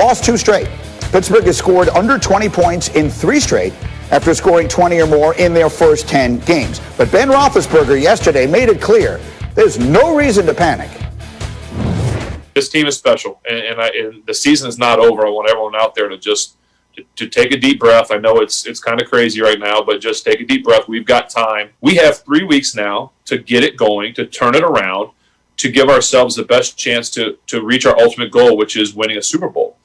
lost 2 straight. Pittsburgh has scored under 20 points in 3 straight after scoring 20 or more in their first 10 games. But Ben Roethlisberger yesterday made it clear there's no reason to panic. This team is special, and the season is not over. I want everyone out there to just to take a deep breath. I know it's kind of crazy right now, but just take a deep breath. We've got time. We have 3 weeks now to get it going, to turn it around, to give ourselves the best chance to reach our ultimate goal, which is winning a Super Bowl.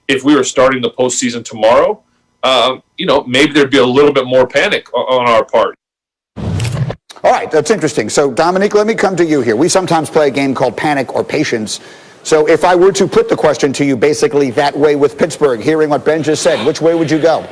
If we were starting the postseason tomorrow, maybe there'd be a little bit more panic on our part. All right, that's interesting. So, Dominique, let me come to you here. We sometimes play a game called Panic or Patience. So if I were to put the question to you basically that way with Pittsburgh, hearing what Ben just said, which way would you go?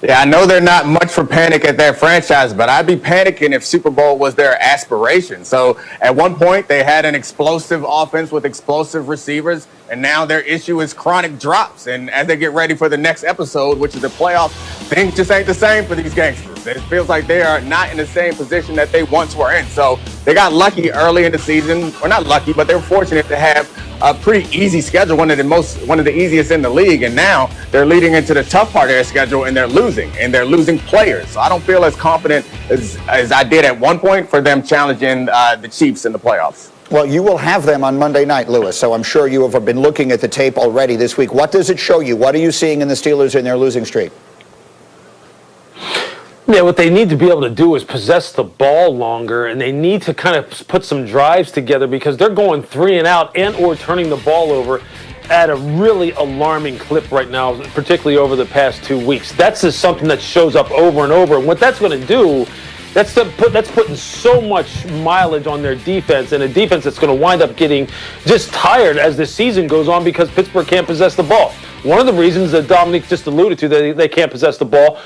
Yeah, I know they're not much for panic at their franchise, but I'd be panicking if Super Bowl was their aspiration. So at one point, they had an explosive offense with explosive receivers, and now their issue is chronic drops. And as they get ready for the next episode, which is the playoffs, things just ain't the same for these gangsters. It feels like they are not in the same position that they once were in. So they got lucky early in the season, or not lucky, but they were fortunate to have a pretty easy schedule, one of the easiest in the league, and now they're leading into the tough part of their schedule, and they're losing players. So I don't feel as confident as I did at one point for them challenging the Chiefs in the playoffs. Well, you will have them on Monday night, Lewis, so I'm sure you have been looking at the tape already this week. What does it show you? What are you seeing in the Steelers in their losing streak? Yeah, what they need to be able to do is possess the ball longer, and they need to kind of put some drives together because they're going 3 and out and or turning the ball over at a really alarming clip right now, particularly over the past 2 weeks. That's just something that shows up over and over. And what that's going to do, that's putting so much mileage on their defense, and a defense that's going to wind up getting just tired as the season goes on because Pittsburgh can't possess the ball. One of the reasons that Dominique just alluded to, that they can't possess the ball,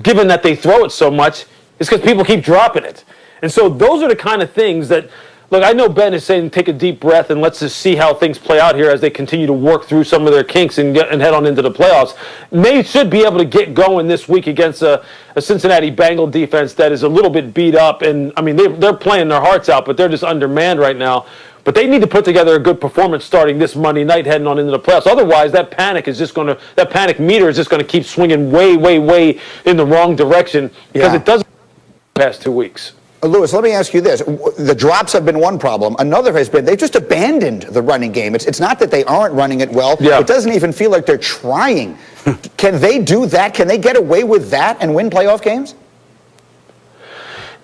given that they throw it so much, is because people keep dropping it. And so those are the kind of things that, look, I know Ben is saying take a deep breath and let's just see how things play out here as they continue to work through some of their kinks and head on into the playoffs. They should be able to get going this week against a Cincinnati Bengal defense that is a little bit beat up. And, I mean, they're playing their hearts out, but they're just undermanned right now. But they need to put together a good performance starting this Monday night heading on into the playoffs. Otherwise, that panic meter is just going to keep swinging way, way, way in the wrong direction because it doesn't the past 2 weeks. Lewis, let me ask you this. The drops have been one problem. Another has been they've just abandoned the running game. It's not that they aren't running it well. Yeah. It doesn't even feel like they're trying. Can they do that? Can they get away with that and win playoff games?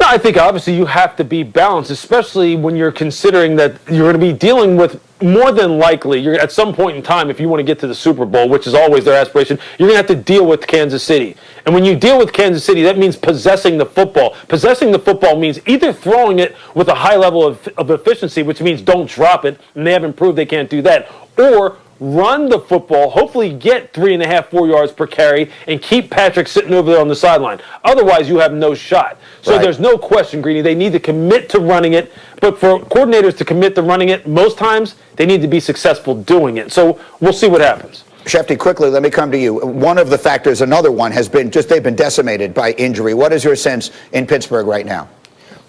No, I think obviously you have to be balanced, especially when you're considering that you're going to be dealing with, more than likely, you're at some point in time, if you want to get to the Super Bowl, which is always their aspiration, you're going to have to deal with Kansas City. And when you deal with Kansas City, that means possessing the football. Possessing the football means either throwing it with a high level of efficiency, which means don't drop it, and they haven't proved they can't do that, or run the football, hopefully get 3.5, 4 yards per carry, and keep Patrick sitting over there on the sideline. Otherwise, you have no shot. So There's no question, Greeny, they need to commit to running it. But for coordinators to commit to running it, most times, they need to be successful doing it. So we'll see what happens. Shefty, quickly, let me come to you. One of the factors, another one, has been just they've been decimated by injury. What is your sense in Pittsburgh right now?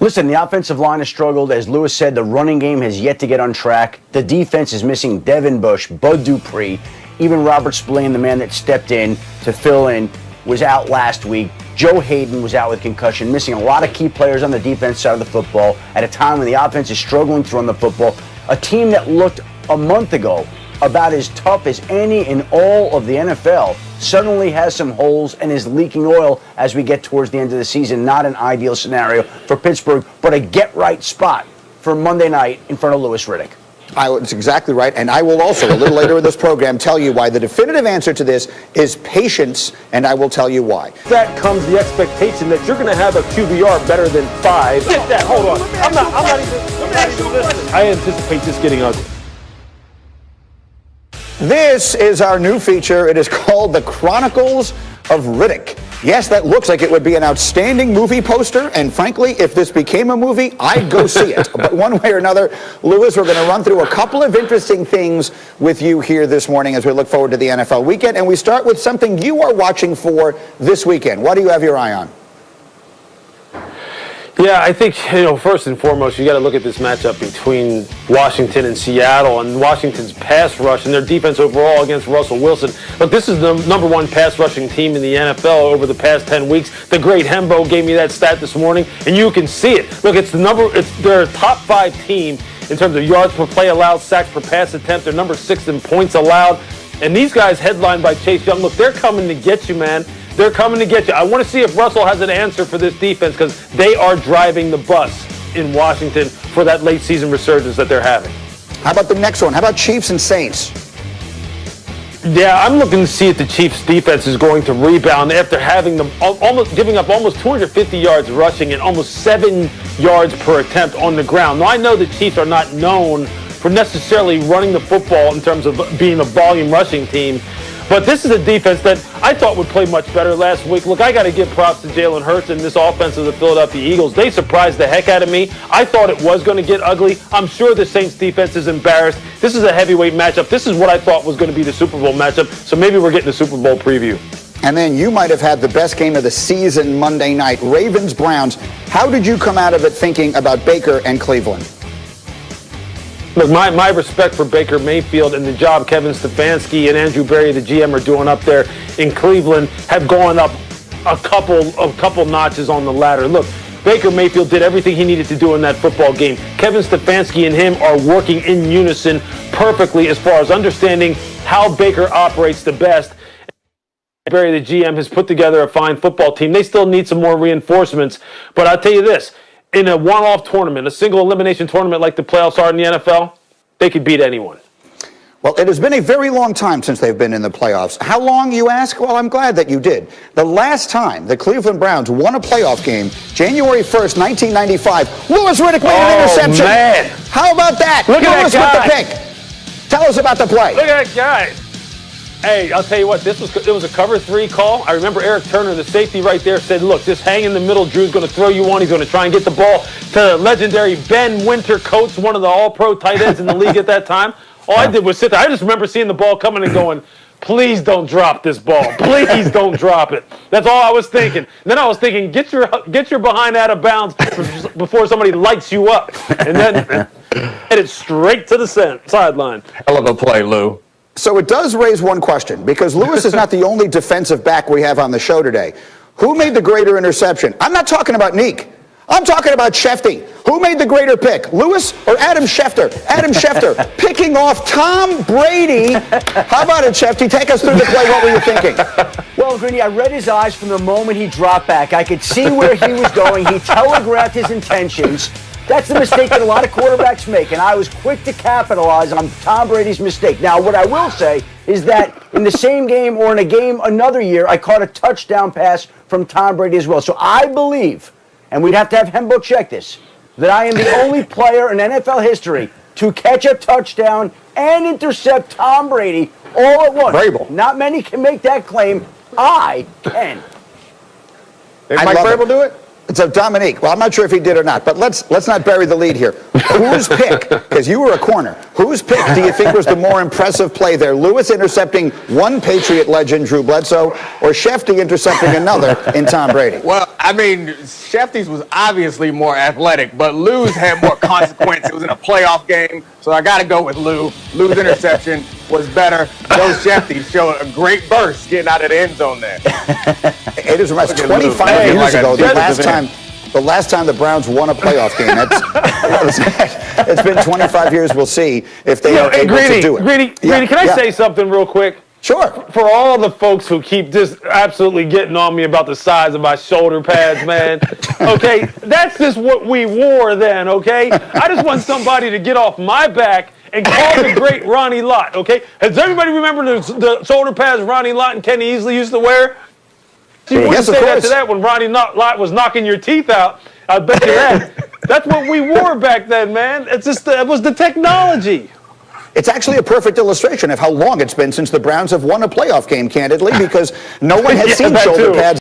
Listen, the offensive line has struggled. As Lewis said, the running game has yet to get on track. The defense is missing Devin Bush, Bud Dupree. Even Robert Spillane, the man that stepped in to fill in, was out last week. Joe Hayden was out with concussion, missing a lot of key players on the defense side of the football at a time when the offense is struggling to run the football. A team that looked a month ago about as tough as any in all of the NFL suddenly has some holes and is leaking oil as we get towards the end of the season. Not an ideal scenario for Pittsburgh, but a get-right spot for Monday night in front of Louis Riddick. It's exactly right, and I will also, a little later in this program, tell you why the definitive answer to this is patience, and I will tell you why. That comes the expectation that you're going to have a QBR better than 5. Get that, hold on. I'm not even listening. I anticipate this getting ugly. This is our new feature. It is called The Chronicles of Riddick. Yes, that looks like it would be an outstanding movie poster, and frankly, if this became a movie, I'd go see it. But one way or another, Lewis, we're going to run through a couple of interesting things with you here this morning as we look forward to the NFL weekend, and we start with something you are watching for this weekend. What do you have your eye on? Yeah, I think, first and foremost, you got to look at this matchup between Washington and Seattle, and Washington's pass rush and their defense overall against Russell Wilson. Look, this is the number one pass rushing team in the NFL over the past 10 weeks. The great Hembo gave me that stat this morning, and you can see it. Look, they're a top 5 team in terms of yards per play allowed, sacks per pass attempt. They're number 6 in points allowed. And these guys, headlined by Chase Young, look, they're coming to get you, man. They're coming to get you. I want to see if Russell has an answer for this defense, because they are driving the bus in Washington for that late season resurgence that they're having. How about the next one? How about Chiefs and Saints? Yeah, I'm looking to see if the Chiefs defense is going to rebound after having them giving up almost 250 yards rushing and almost 7 yards per attempt on the ground. Now, I know the Chiefs are not known for necessarily running the football in terms of being a volume rushing team, but this is a defense that I thought would play much better last week. Look, I got to give props to Jalen Hurts and this offense of the Philadelphia Eagles. They surprised the heck out of me. I thought it was going to get ugly. I'm sure the Saints defense is embarrassed. This is a heavyweight matchup. This is what I thought was going to be the Super Bowl matchup, so maybe we're getting a Super Bowl preview. And then you might have had the best game of the season Monday night, Ravens-Browns. How did you come out of it thinking about Baker and Cleveland? Look, my respect for Baker Mayfield and the job Kevin Stefanski and Andrew Berry, the GM, are doing up there in Cleveland have gone up a couple notches on the ladder. Look, Baker Mayfield did everything he needed to do in that football game. Kevin Stefanski and him are working in unison perfectly as far as understanding how Baker operates the best. Berry, the GM, has put together a fine football team. They still need some more reinforcements, but I'll tell you this. In a one-off tournament, a single elimination tournament like the playoffs are in the NFL, they could beat anyone. Well, it has been a very long time since they've been in the playoffs. How long, you ask? Well, I'm glad that you did. The last time the Cleveland Browns won a playoff game, January 1st, 1995, Louis Riddick made an interception. Man. How about that? Look at Louis that guy. with the pick. Tell us about the play. Look at that guy. Hey, I'll tell you what, it was a cover 3 call. I remember Eric Turner, the safety right there, said, look, just hang in the middle. Drew's going to throw you on. He's going to try and get the ball to legendary Ben Winter Coates, one of the all-pro tight ends in the league at that time. All I did was sit there. I just remember seeing the ball coming and going, please don't drop this ball. Please don't drop it. That's all I was thinking. Then I was thinking, get your behind out of bounds before somebody lights you up. And then headed straight to the sideline. Hell of a play, Lou. So it does raise one question, because Louis is not the only defensive back we have on the show today. Who made the greater interception? I'm not talking about Neek. I'm talking about Shefty. Who made the greater pick, Louis or Adam Schefter? Adam Schefter picking off Tom Brady. How about it, Shefty? Take us through the play. What were you thinking? Well, Greeny, I read his eyes from the moment he dropped back. I could see where he was going. He telegraphed his intentions. That's the mistake that a lot of quarterbacks make, and I was quick to capitalize on Tom Brady's mistake. Now, what I will say is that in the same game or in a game another year, I caught a touchdown pass from Tom Brady as well. So I believe, and we'd have to have Hembo check this, that I am the only player in NFL history to catch a touchdown and intercept Tom Brady all at once. Vrabel. Not many can make that claim. I can. Did I Mike love Vrabel it. do it? So Dominique, well, I'm not sure if he did or not, but let's not bury the lead here. Whose pick, because you were a corner, whose pick do you think was the more impressive play there? Lewis intercepting one Patriot legend, Drew Bledsoe, or Shefty intercepting another in Tom Brady? Well, I mean, Shefty's was obviously more athletic, but Lou's had more consequence. It was in a playoff game, so I got to go with Lou. Lou's interception was better. Joe Shefty showed a great burst getting out of the end zone there. It is 25 years ago, the last time the Browns won a playoff game. It's been 25 years. We'll see if they are able to do it. Greedy, can I say something real quick? Sure. For all the folks who keep just absolutely getting on me about the size of my shoulder pads, man, okay, that's just what we wore then, okay? I just want somebody to get off my back and call the great Ronnie Lott, okay? Does everybody remember the shoulder pads Ronnie Lott and Kenny Easley used to wear? You wouldn't Yes, of say that course. to that when Ronnie Lott was knocking your teeth out. I bet you that. That's what we wore back then, man. It's just it was the technology. It's actually a perfect illustration of how long it's been since the Browns have won a playoff game, candidly, because no one has Yeah, seen that shoulder too. pads